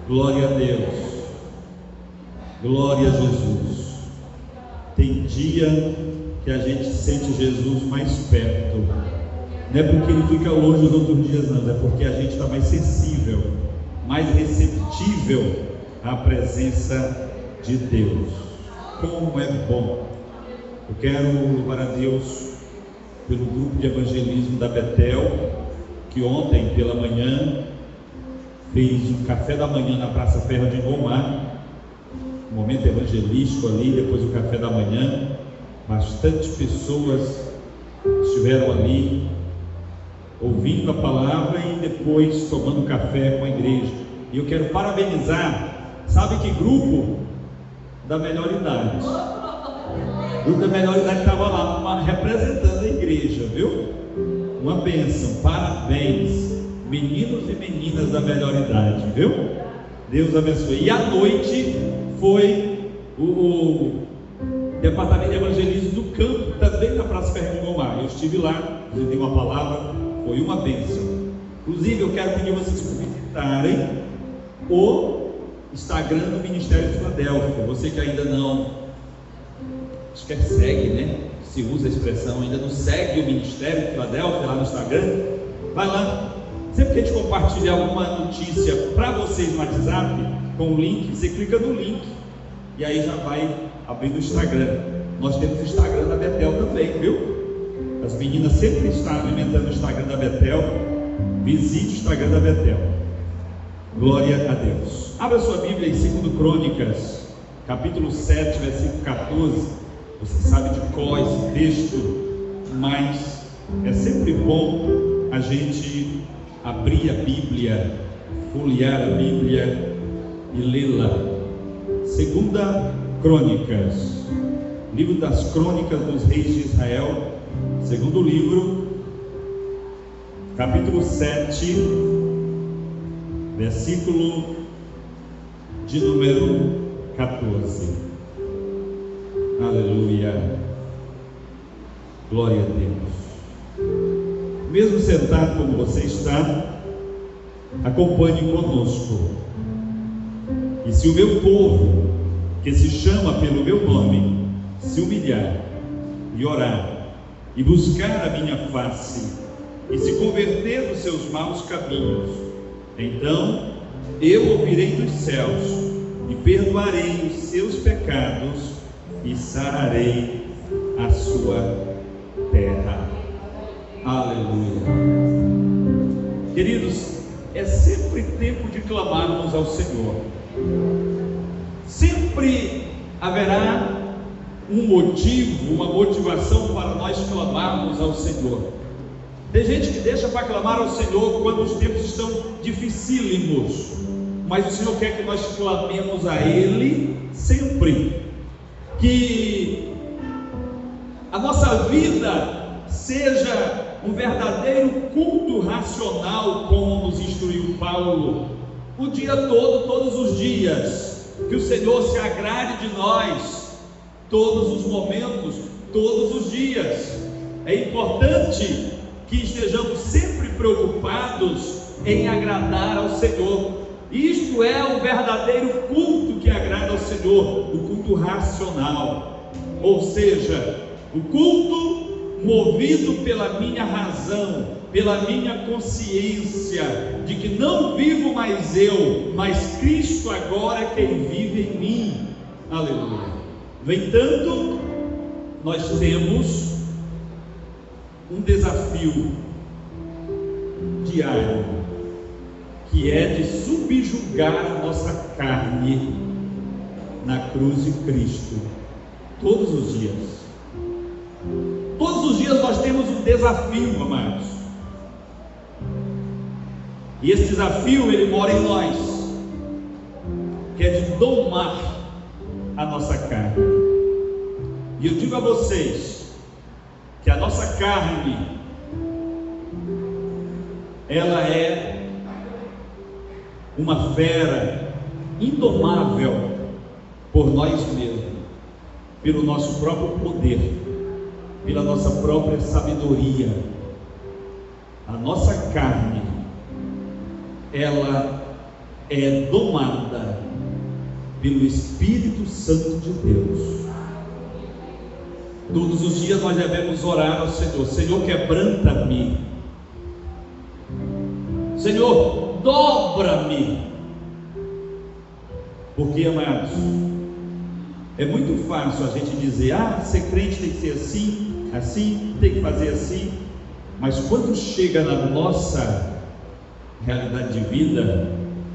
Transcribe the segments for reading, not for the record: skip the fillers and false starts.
Glória a Deus, glória a Jesus. Tem dia que a gente sente Jesus mais perto, não é porque ele fica longe os outros dias, não, é porque a gente está mais sensível, mais receptível à presença de Deus. Como é bom! Eu quero louvar a Deus pelo grupo de evangelismo da Betel, que ontem pela manhã fez um café da manhã na Praça Ferro de Ingomar, um momento evangelístico ali, depois do café da manhã. Bastante pessoas estiveram ali ouvindo a palavra e depois tomando café com a igreja. E eu quero parabenizar, sabe que grupo? Da melhor idade. O grupo da melhor idade estava lá representando a igreja, viu? Uma bênção, parabéns, meninos e meninas da melhor idade, viu? Deus abençoe. E à noite foi o departamento de evangelismo do campo, também na Praça Ferro de Ingomar. Eu estive lá, dei uma palavra, foi uma bênção. Inclusive eu quero pedir vocês para visitarem o Instagram do Ministério de Filadélfia. Você que ainda não, acho que segue, né? Se usa a expressão, ainda não segue o Ministério de Filadélfia lá no Instagram, vai lá. Sempre que a gente compartilha alguma notícia para vocês no WhatsApp, com o link, você clica no link e aí já vai abrir o Instagram. Nós temos o Instagram da Betel também, viu? As meninas sempre estão alimentando o Instagram da Betel. Visite o Instagram da Betel. Glória a Deus. Abra sua Bíblia em 2 Crônicas, capítulo 7, versículo 14. Você sabe de cor esse texto, mas é sempre bom a gente abrir a Bíblia, folhear a Bíblia e lê-la. 2 Crônicas, livro das Crônicas dos Reis de Israel, segundo livro, capítulo 7, versículo de número 14. Aleluia, glória a Deus. Mesmo sentado como você está, acompanhe conosco. E se o meu povo, que se chama pelo meu nome, se humilhar e orar e buscar a minha face e se converter dos seus maus caminhos, então eu ouvirei dos céus e perdoarei os seus pecados e sararei a sua terra. Aleluia. Queridos, é sempre tempo de clamarmos ao Senhor. Sempre haverá um motivo, uma motivação para nós clamarmos ao Senhor. Tem gente que deixa para clamar ao Senhor quando os tempos estão dificílimos, mas o Senhor quer que nós clamemos a Ele sempre. Que a nossa vida seja um verdadeiro culto racional, como nos instruiu Paulo, o dia todo, todos os dias. Que o Senhor se agrade de nós, todos os momentos, todos os dias. É importante que estejamos sempre preocupados em agradar ao Senhor. Isto é o verdadeiro culto que agrada ao Senhor, o culto racional, ou seja, o culto movido pela minha razão, pela minha consciência de que não vivo mais eu, mas Cristo agora é quem vive em mim. Aleluia. No entanto, nós temos um desafio diário, que é de subjugar a nossa carne na cruz de Cristo, todos os dias. Todos os dias nós temos um desafio, amados. E esse desafio, ele mora em nós, que é de domar a nossa carne. E eu digo a vocês, que a nossa carne, ela é uma fera indomável por nós mesmos, pelo nosso próprio poder, pela nossa própria sabedoria. A nossa carne, ela é domada pelo Espírito Santo de Deus. Todos os dias nós devemos orar ao Senhor: Senhor, quebranta-me, Senhor, dobra-me. Porque, amados, é muito fácil a gente dizer: ser crente tem que ser assim, assim, tem que fazer assim. Mas quando chega na nossa realidade de vida,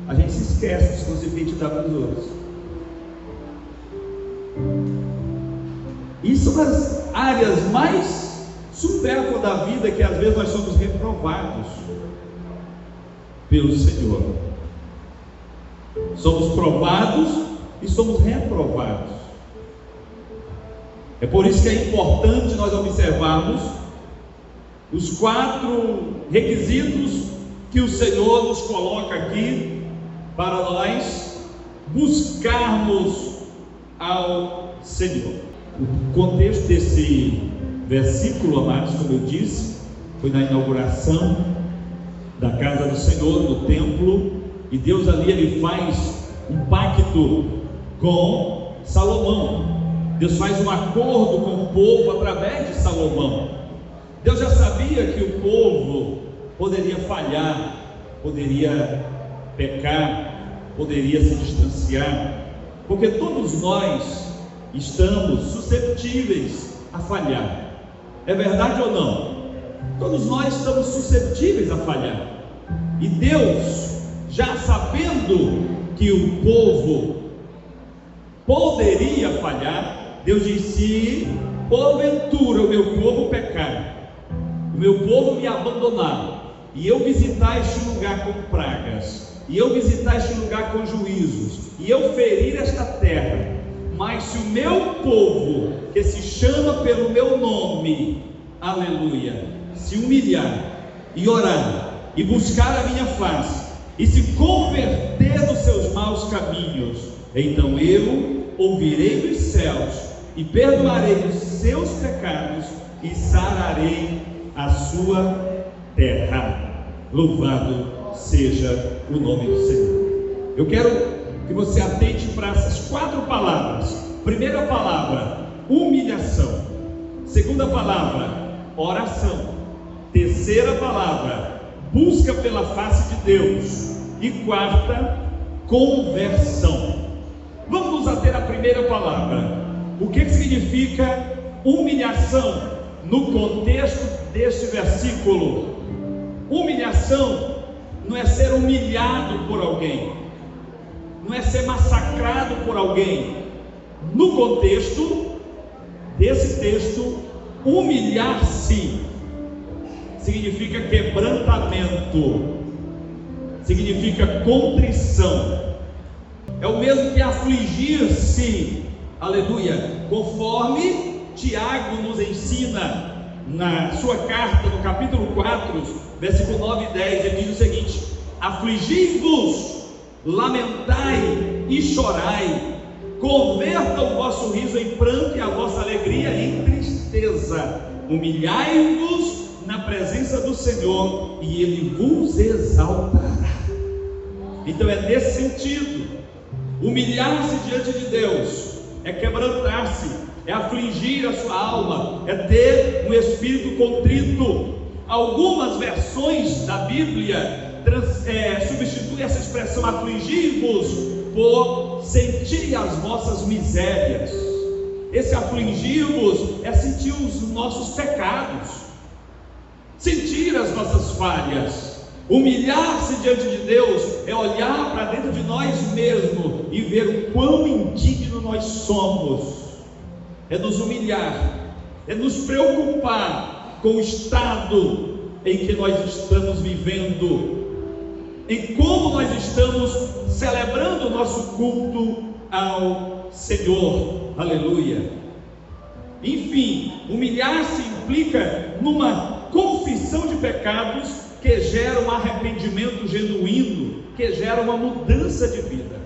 a gente se esquece dos conselhos que a gente dá para os outros. Isso são as áreas mais supérfluas da vida, que às vezes nós somos reprovados pelo Senhor. Somos provados e somos reprovados. É por isso que é importante nós observarmos os 4 requisitos que o Senhor nos coloca aqui para nós buscarmos ao Senhor. O contexto desse versículo, amados, como eu disse, foi na inauguração da casa do Senhor, no templo, e Deus ali ele faz um pacto com Salomão. Deus faz um acordo com o povo através de Salomão. Deus já sabia que o povo poderia falhar, poderia pecar, poderia se distanciar, porque todos nós estamos suscetíveis a falhar. É verdade ou não? Todos nós estamos suscetíveis a falhar. E Deus, já sabendo que o povo poderia falhar, Deus disse: se porventura o meu povo pecar, o meu povo me abandonar, e eu visitar este lugar com pragas, e eu visitar este lugar com juízos, e eu ferir esta terra, mas se o meu povo, que se chama pelo meu nome, aleluia, se humilhar e orar e buscar a minha face e se converter dos seus maus caminhos, então eu ouvirei dos céus e perdoarei os seus pecados e sararei a sua terra. Louvado seja o nome do Senhor. Eu quero que você atente para essas 4 palavras. Primeira palavra, humilhação. Segunda palavra, oração. Terceira palavra, busca pela face de Deus. E quarta, conversão. Vamos nos ater à primeira palavra. O que significa humilhação no contexto deste versículo? Humilhação não é ser humilhado por alguém, não é ser massacrado por alguém. No contexto desse texto, humilhar-se significa quebrantamento, significa contrição. É o mesmo que afligir-se, aleluia, conforme Tiago nos ensina na sua carta, no capítulo 4, versículo 9 e 10, ele diz o seguinte: afligi-vos, lamentai e chorai, converta o vosso riso em pranto e a vossa alegria em tristeza, humilhai-vos na presença do Senhor e Ele vos exaltará. Então é nesse sentido. Humilhar-se diante de Deus é quebrantar-se, é afligir a sua alma, é ter um espírito contrito. Algumas versões da Bíblia substituem essa expressão afligir-vos por sentir as vossas misérias. Esse afligir-vos é sentir os nossos pecados, sentir as nossas falhas. Humilhar-se diante de Deus é olhar para dentro de nós mesmos e ver o quão indigno nós somos. É nos humilhar, é nos preocupar com o estado em que nós estamos vivendo, em como nós estamos celebrando o nosso culto ao Senhor, aleluia. Enfim, humilhar-se implica numa confissão de pecados que gera um arrependimento genuíno, que gera uma mudança de vida.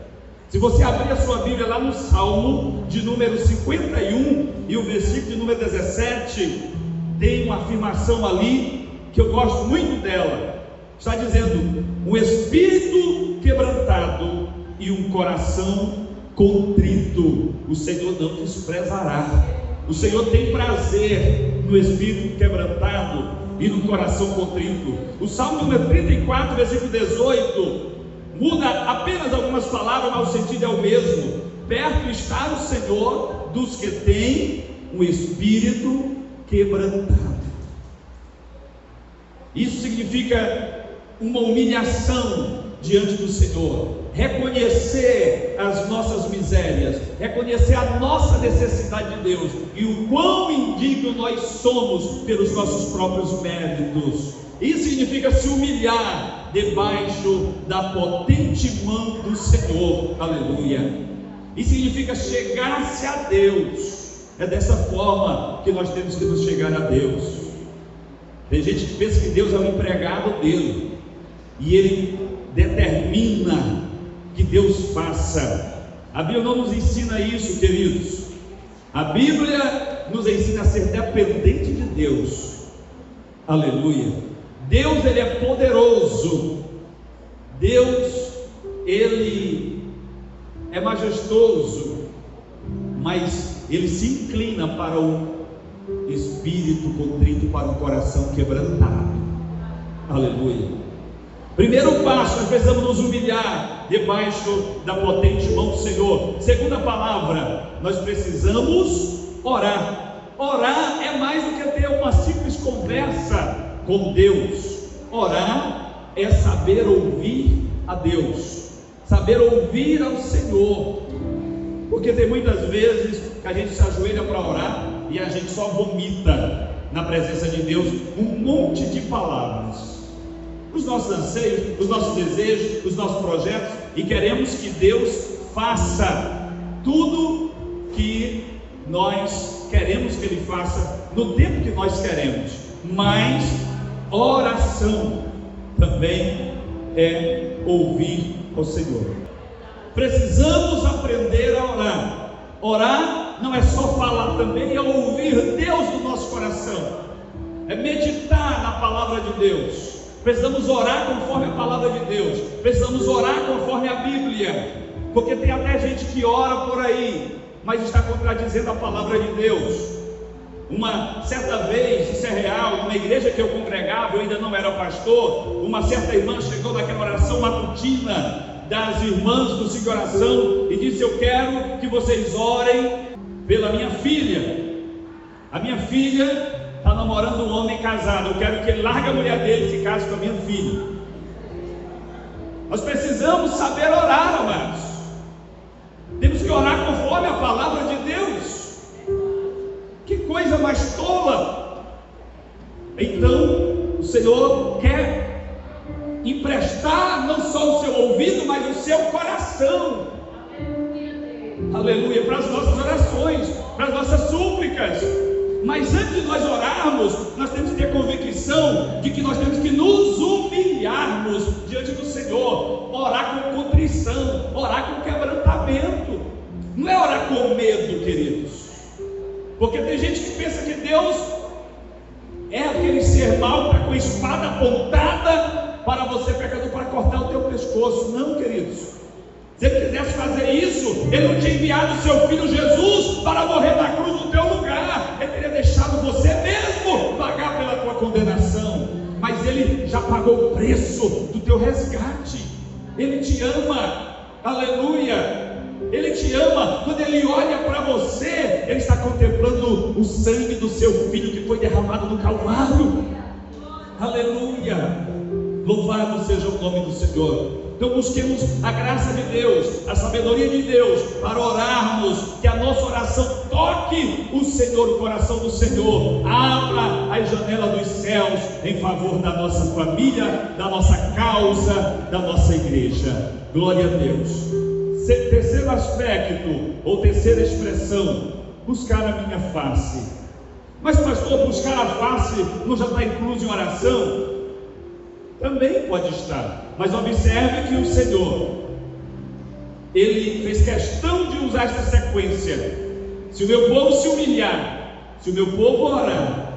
Se você abrir a sua Bíblia lá no Salmo de número 51 e o versículo de número 17, tem uma afirmação ali que eu gosto muito dela. Está dizendo: um espírito quebrantado e um coração contrito o Senhor não desprezará. O Senhor tem prazer no espírito quebrantado e no coração contrito. O Salmo número 34, versículo 18, muda apenas algumas palavras, mas o sentido é o mesmo. Perto está o Senhor dos que têm um espírito quebrantado. Isso significa uma humilhação diante do Senhor, reconhecer as nossas misérias, reconhecer a nossa necessidade de Deus e o quão indigno nós somos pelos nossos próprios méritos. Isso significa se humilhar debaixo da potente mão do Senhor. Aleluia. Isso significa chegar-se a Deus. É dessa forma que nós temos que nos chegar a Deus. Tem gente que pensa que Deus é um empregado dele e ele determina que Deus faça. A Bíblia não nos ensina isso, queridos. A Bíblia nos ensina a ser dependente de Deus. Aleluia. Deus, ele é poderoso. Deus, ele é majestoso, mas ele se inclina para o espírito contrito, para o coração quebrantado. Aleluia. Primeiro passo, nós precisamos nos humilhar debaixo da potente mão do Senhor. Segunda palavra, nós precisamos orar. Orar é mais do que ter uma simples conversa com Deus. Orar é saber ouvir a Deus, saber ouvir ao Senhor. Porque tem muitas vezes que a gente se ajoelha para orar e a gente só vomita na presença de Deus um monte de palavras, os nossos anseios, os nossos desejos, os nossos projetos, e queremos que Deus faça tudo que nós queremos que Ele faça no tempo que nós queremos. Mas oração também é ouvir ao Senhor. Precisamos aprender a orar. Orar não é só falar, também é ouvir Deus no nosso coração, é meditar na palavra de Deus. Precisamos orar conforme a palavra de Deus, precisamos orar conforme a Bíblia, porque tem até gente que ora por aí, mas está contradizendo a palavra de Deus. Uma certa vez, isso é real, numa igreja que eu congregava, eu ainda não era pastor, uma certa irmã chegou naquela oração matutina das irmãs do Ciclo de Oração e disse: eu quero que vocês orem pela minha filha. A minha filha está namorando um homem casado, eu quero que ele largue a mulher dele e se case com a minha filha. Nós precisamos saber orar, amados. Temos que orar conforme a palavra de Deus. Que coisa mais tola! Então o Senhor quer emprestar não só o seu ouvido, mas o seu coração. Aleluia, para as nossas orações, para as nossas súplicas. Mas antes de nós orarmos, nós temos que ter convicção de que nós temos que nos humilharmos diante do Senhor, orar com contrição, orar com quebrantamento. Não é orar com medo, queridos, porque tem gente que pensa que Deus é aquele ser mau que está com a espada apontada para você, pecador, para cortar o teu pescoço. Não, queridos. Se Ele quisesse fazer isso, Ele não tinha enviado o seu Filho Jesus para morrer na cruz no teu lugar. Ele teria deixado você mesmo pagar pela tua condenação. Mas Ele já pagou o preço do teu resgate. Ele te ama. Aleluia. Ele te ama. Quando Ele olha para você, Ele está contemplando o sangue do seu Filho que foi derramado no Calvário. Aleluia. Louvado seja o nome do Senhor. Então busquemos a graça de Deus, a sabedoria de Deus, para orarmos, que a nossa oração toque o Senhor, o coração do Senhor. Abra as janelas dos céus em favor da nossa família, da nossa causa, da nossa igreja. Glória a Deus. Terceiro aspecto, ou terceira expressão: buscar a minha face. Mas pastor, buscar a face não já está incluso em oração? Também pode estar, mas observe que o Senhor, Ele fez questão de usar essa sequência. Se o meu povo se humilhar, se o meu povo orar,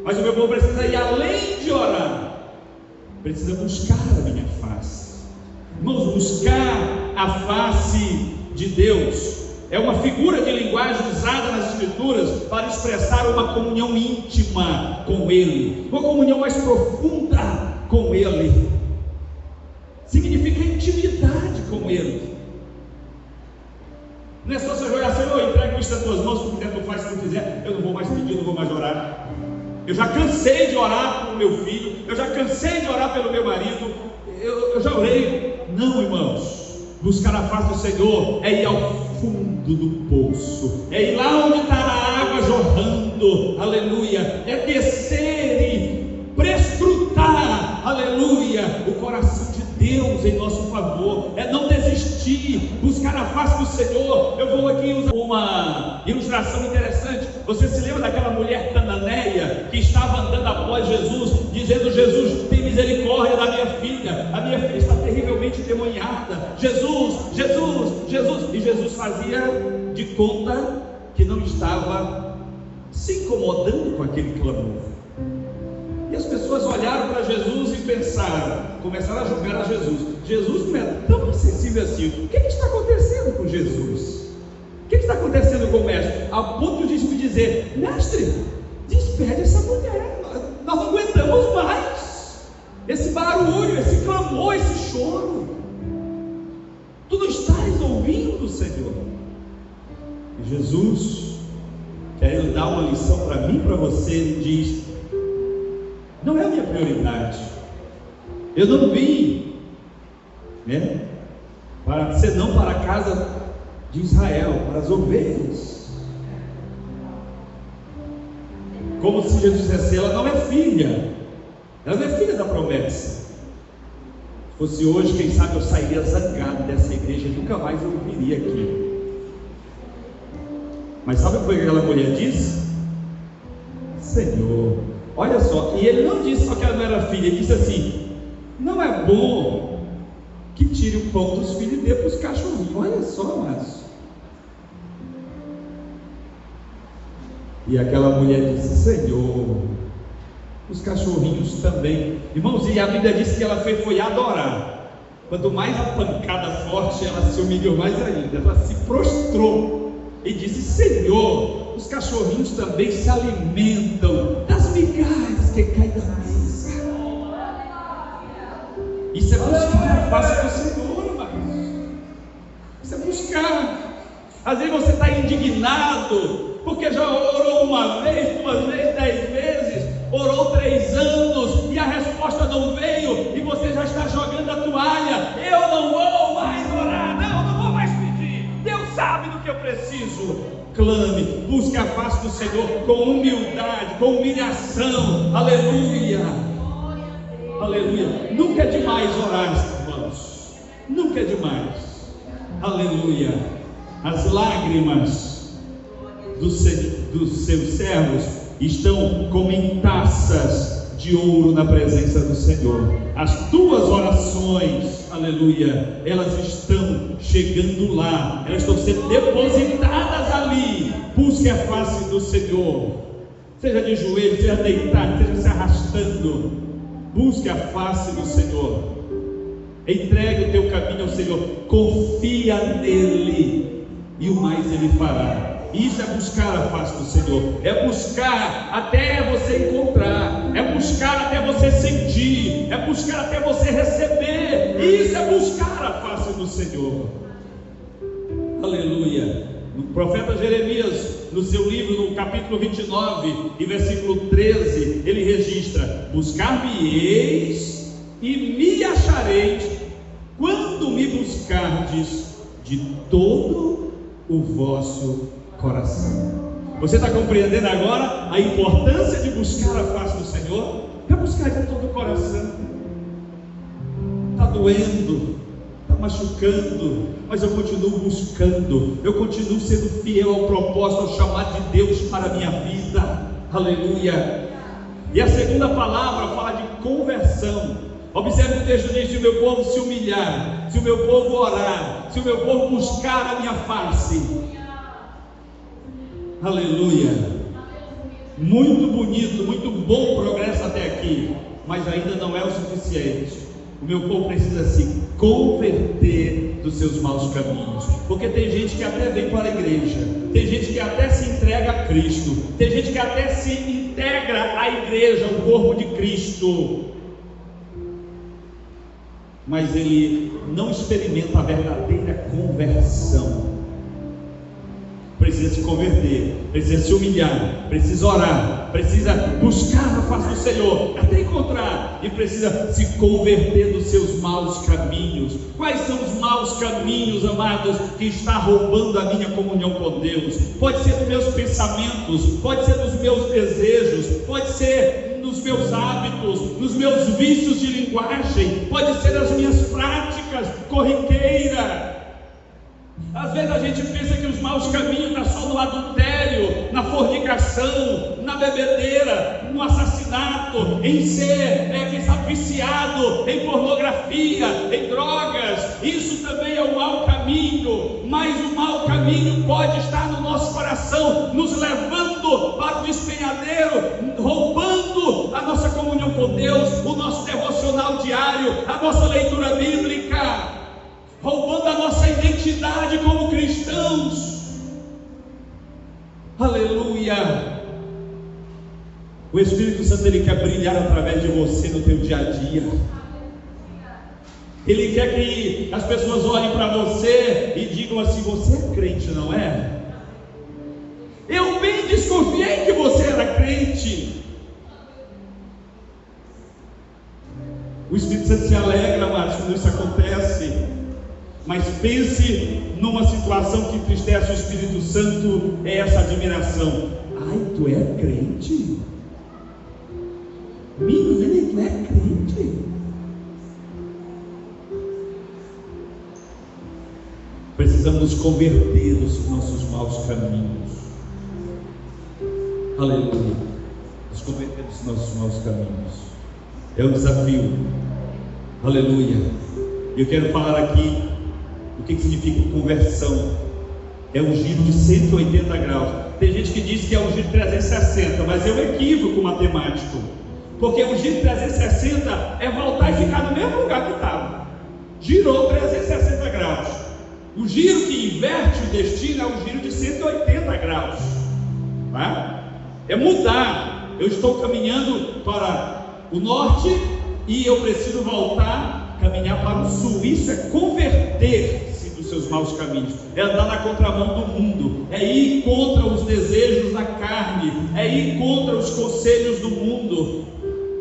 mas o meu povo precisa ir além de orar, precisa buscar a minha face. Irmãos, buscar a face de Deus é uma figura de linguagem usada nas Escrituras para expressar uma comunhão íntima com Ele, uma comunhão mais profunda com Ele. Significa intimidade com Ele. Não é só você jogar assim: eu entrego isso nas tuas mãos, tu quiser, tu faz o que tu quiser, eu não vou mais pedir, não vou mais orar. Eu já cansei de orar pelo meu filho, eu já cansei de orar pelo meu marido, eu já orei. Não, irmãos. Buscar a face do Senhor é ir ao fundo do poço, é ir lá onde está a água jorrando, aleluia, é descer e prescrutar, aleluia, o coração de Deus em nosso favor, é não desistir, buscar a face do Senhor. Eu vou aqui usar uma ilustração interessante. Você se lembra daquela mulher cananeia que estava andando após Jesus, dizendo: Jesus, tem misericórdia da minha filha, a minha filha está terrivelmente endemoniada, Jesus, Jesus, Jesus. E Jesus fazia de conta que não estava se incomodando com aquele clamor. E as pessoas olharam para Jesus e pensaram, começaram a julgar a Jesus. Jesus não é tão sensível assim. O que está acontecendo com Jesus? O que está acontecendo com o mestre? A ponto de me dizer: mestre, despede essa mulher, nós não aguentamos mais esse barulho, esse clamor, esse choro. Tu não estás ouvindo, Senhor? E Jesus, querendo dar uma lição para mim e para você, ele diz: não é a minha prioridade. Eu não vim, senão para a casa de Israel, para as ovelhas. Como se Jesus dissesse: ela não é filha, ela não é filha da promessa. Se fosse hoje, quem sabe eu sairia zangado dessa igreja, nunca mais eu viria aqui. Mas sabe o que aquela mulher disse? Senhor, olha só, e ele não disse só que ela não era filha, ele disse assim: não é bom que tire o pão dos filhos e dê para os cachorrinhos. Olha só, amados. E aquela mulher disse: Senhor, os cachorrinhos também. Irmãos, e a Bíblia diz que ela foi adorar. Quanto mais a pancada forte, ela se humilhou mais ainda. Ela se prostrou e disse: Senhor, os cachorrinhos também se alimentam das migalhas que caem da mesa. Isso é buscar a face do Senhor, irmãos. Isso é buscar. Às vezes você está indignado porque já orou uma vez, 2 vezes, 10 vezes, orou 3 anos e a resposta não veio, e você já está jogando a toalha. Eu não vou mais orar, não vou mais pedir. Deus sabe do que eu preciso. Clame, busque a face do Senhor com humildade, com humilhação. Aleluia, aleluia. Nunca é demais orar, irmãos, nunca é demais. Aleluia. As lágrimas dos seus servos estão como em taças de ouro na presença do Senhor. As tuas orações, aleluia, elas estão chegando lá, elas estão sendo depositadas ali. Busque a face do Senhor, seja de joelho, seja deitado, seja se arrastando. Busque a face do Senhor, entregue o teu caminho ao Senhor, confia nele e o mais ele fará. Isso é buscar a face do Senhor, é buscar até você encontrar, é buscar até você sentir, é buscar até você receber. Isso é buscar a face do Senhor. Aleluia. O profeta Jeremias, no seu livro, no capítulo 29 e versículo 13, ele registra: buscar-me-eis e me achareis quando me buscardes de todo o vosso coração. Você está compreendendo agora a importância de buscar a face do Senhor? É buscar de todo o coração. Está doendo, está machucando, mas eu continuo buscando, eu continuo sendo fiel ao propósito, ao chamado de Deus para a minha vida. Aleluia. E a segunda palavra fala de conversão. Observe o texto diz: se o meu povo se humilhar, se o meu povo orar, se o meu povo buscar a minha face. Aleluia. Muito bonito, muito bom o progresso até aqui. mas ainda não é o suficiente. O meu povo precisa se converter dos seus maus caminhos, porque tem gente que até vem para a igreja, tem gente que até se entrega a Cristo, tem gente que até se integra à igreja, ao corpo de Cristo, mas ele não experimenta a verdadeira conversão. Precisa se converter, precisa se humilhar, precisa orar, precisa buscar a face do Senhor até encontrar, e precisa se converter dos seus maus caminhos. Quais são os maus caminhos, amados, que está roubando a minha comunhão com Deus? Pode ser dos meus pensamentos, pode ser dos meus desejos, pode ser nos meus hábitos, nos meus vícios de linguagem, pode ser nas minhas práticas corriqueiras. Às vezes a gente pensa que os maus caminhos estão só no adultério, na fornicação, na bebedeira, no assassinato, em ser, quem sabe, viciado em pornografia, em drogas. Isso também é um mau caminho, mas o mau caminho pode estar no nosso coração, nos levando para o despenhadeiro, roubando a nossa comunhão com Deus, o nosso devocional diário, a nossa leitura bíblica, roubando a nossa identidade como cristãos. Aleluia! O Espírito Santo, ele quer brilhar através de você no teu dia a dia. Ele quer que as pessoas olhem para você e digam assim: você é crente, não é? Eu bem desconfiei que você era crente. O Espírito Santo se alegra, amados, quando isso acontece. Mas pense numa situação que entristece o Espírito Santo, é essa admiração. Ai, tu é crente? Menino, tu é crente? Precisamos nos converter dos nossos maus caminhos. Aleluia. Nos converter dos nossos maus caminhos. É um desafio. Aleluia. Eu quero falar aqui o que significa conversão. É um giro de 180 graus. Tem gente que diz que é um giro de 360, mas é um equívoco matemático, porque um giro de 360 é voltar e ficar no mesmo lugar que estava. Girou 360 graus. O giro que inverte o destino é um giro de 180 graus, tá? É mudar. Eu estou caminhando para o norte e eu preciso voltar, caminhar para o sul. Isso é converter-se dos seus maus caminhos, é andar na contramão do mundo, é ir contra os desejos da carne, é ir contra os conselhos do mundo.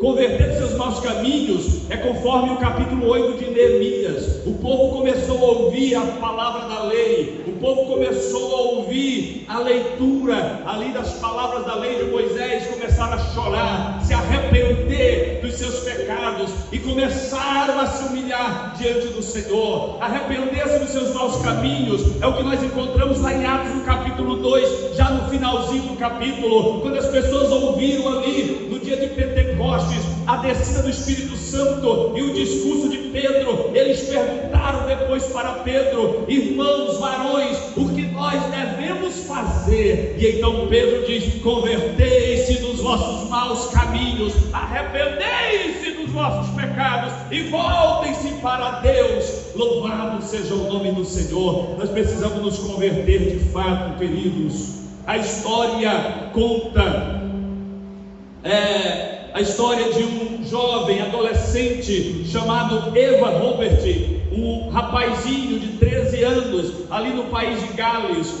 Converter os seus maus caminhos é conforme o capítulo 8 de Neemias. O povo começou a ouvir a palavra da lei, o povo começou a ouvir a leitura ali das palavras da lei de Moisés, começaram a chorar, se arrepender dos seus pecados e começaram a se humilhar diante do Senhor, arrepender-se dos seus maus caminhos. É o que nós encontramos lá em Atos no capítulo 2, já no finalzinho do capítulo, quando as pessoas ouviram ali no dia de Pentecostes a descida do Espírito Santo e o discurso de Pedro. Eles perguntaram depois para Pedro: irmãos, varões, o que nós devemos fazer? E então Pedro diz: convertei-se dos vossos maus caminhos, arrependei-se dos vossos pecados e voltem-se para Deus. Louvado seja o nome do Senhor. Nós precisamos nos converter de fato, queridos. A história conta a história de um jovem adolescente chamado Eva Robert, um rapazinho de 13 anos, ali no país de Gales,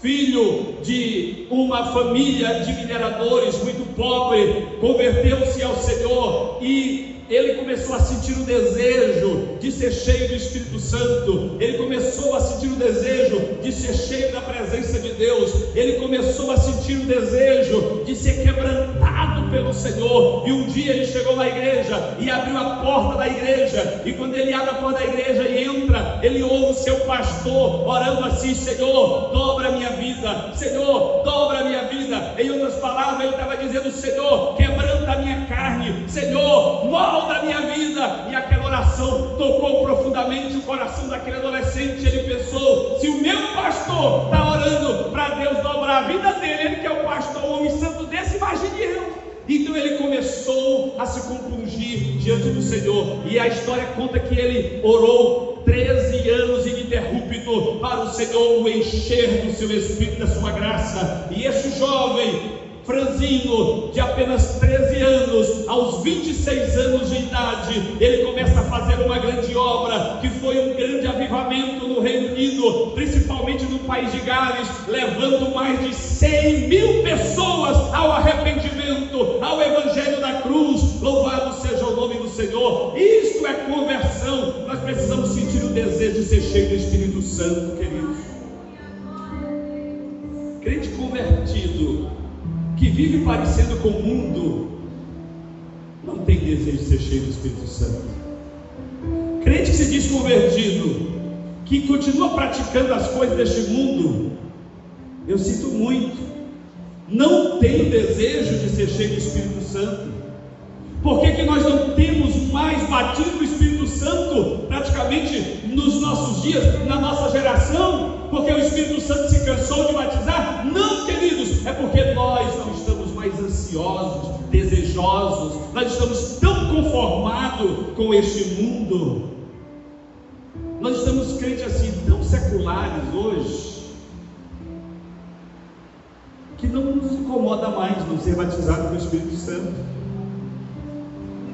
filho de uma família de mineradores muito pobre, converteu-se ao Senhor e ele começou a sentir o desejo de ser cheio do Espírito Santo. Ele começou a sentir o desejo de ser cheio da presença de Deus. Ele começou a sentir o desejo de ser quebrantado pelo Senhor. E um dia ele chegou na igreja e abriu a porta da igreja. E quando ele abre a porta da igreja e entra, ele ouve o seu pastor orando assim: Senhor, dobra a minha vida. Senhor, dobra a minha vida. Em outras palavras, ele estava dizendo: Senhor, quebranta a minha carne. Senhor, molda a minha vida. E aquela oração tocou profundamente o coração daquele adolescente. Ele pensou: se o meu pastor está orando para Deus dobrar a vida dele, ele que é o pastor, um homem santo desse, imagine eu. Então ele começou a se compungir diante do Senhor, e a história conta que ele orou 13 anos ininterrupto para o Senhor o encher do seu Espírito, da sua graça. E esse jovem franzino, de apenas 13 anos, aos 26 anos de idade, ele começa a fazer uma grande obra, que foi um grande avivamento no Reino Unido, principalmente no país de Gales, levando mais de 100 mil pessoas ao arrependimento, ao Evangelho da cruz. Louvado seja o nome do Senhor. Isto é conversão. Nós precisamos sentir o desejo de ser cheio do Espírito Santo, queridos. Crente convertido, que vive parecendo com o mundo, não tem desejo de ser cheio do Espírito Santo. Crente que se diz convertido, que continua praticando as coisas deste mundo, eu sinto muito, não tem desejo de ser cheio do Espírito Santo. Por que nós não temos mais batismo do Espírito Santo praticamente nos nossos dias, na nossa geração? Porque o Espírito Santo se cansou de batizar? Não, queridos, é porque nós não estamos mais ansiosos, desejosos, nós estamos tão conformados com este mundo, nós estamos crentes assim, tão seculares hoje, que não nos incomoda mais não ser batizado com o Espírito Santo.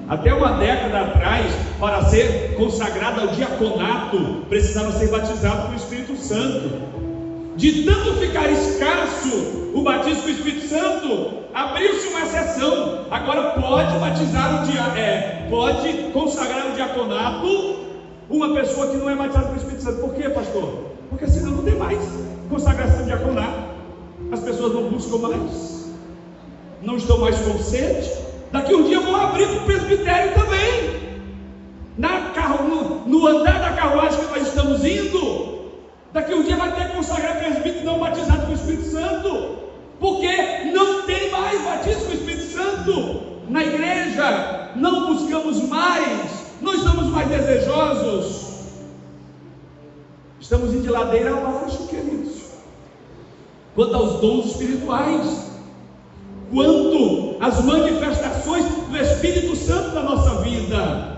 Até uma década atrás, para ser consagrado ao diaconato, precisava ser batizado com o Espírito Santo. De tanto ficar escasso o batismo com o Espírito Santo, abriu-se uma exceção. Agora pode batizar pode consagrar o diaconato uma pessoa que não é batizada com o Espírito Santo. Por quê, pastor? Porque senão não tem mais consagração de diaconato. As pessoas não buscam mais, não estão mais com sede. Daqui um dia vão abrir para o presbitério também. No andar da carruagem que nós estamos indo, daqui um dia vai ter que consagrar presbítero não batizado com o Espírito Santo, porque não tem mais batismo com o Espírito Santo na igreja. Não buscamos mais, não estamos mais desejosos, estamos indo de ladeira abaixo, queridos. Quanto aos dons espirituais, quanto às manifestações do Espírito Santo na nossa vida,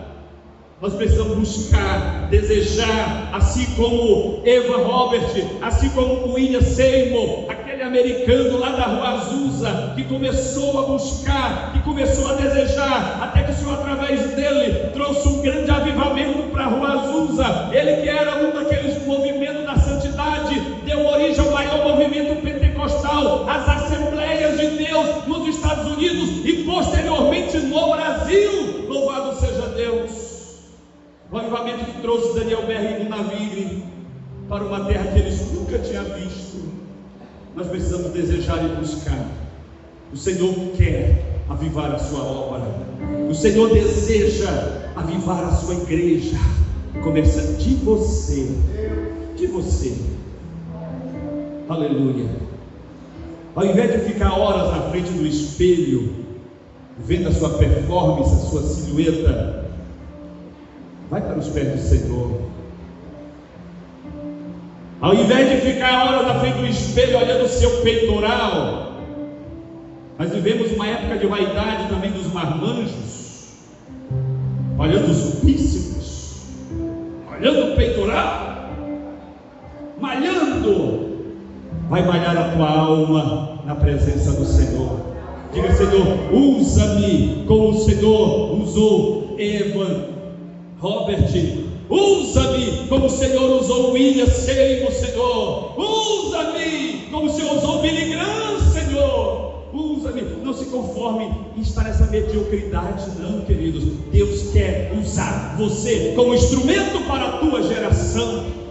nós precisamos buscar, desejar, assim como Eva Robert, assim como William Seymour, aquele americano lá da Rua Azusa, que começou a buscar, que começou a desejar, até que o Senhor, através dele, trouxe um grande avivamento para a Rua Azusa. Ele que era um daqueles movimentos da santidade, deu origem ao maior movimento pentecostal, as Assembleias de Deus nos Estados Unidos e posteriormente no Brasil. Louvado seja Deus. O avivamento que trouxe Daniel Berry e Navire para uma terra que eles nunca tinham visto. Nós precisamos desejar e buscar. O Senhor quer avivar a sua obra, o Senhor deseja avivar a sua igreja, começando de você, aleluia. Ao invés de ficar horas na frente do espelho, vendo a sua performance, a sua silhueta, vai para os pés do Senhor. Ao invés de ficar horas na frente do espelho olhando o seu peitoral, nós vivemos uma época de vaidade também dos marmanjos, olhando os bíceps, olhando o peitoral, malhando. Vai malhar a tua alma na presença do Senhor. Diga: Senhor, usa-me como o Senhor usou Eva Robert, usa-me como o Senhor usou William Seymour, Senhor, usa-me como o Senhor usou Billy Graham, Senhor, usa-me. Não se conforme em estar nessa mediocridade, não, queridos. Deus quer usar você como instrumento para a tua geração.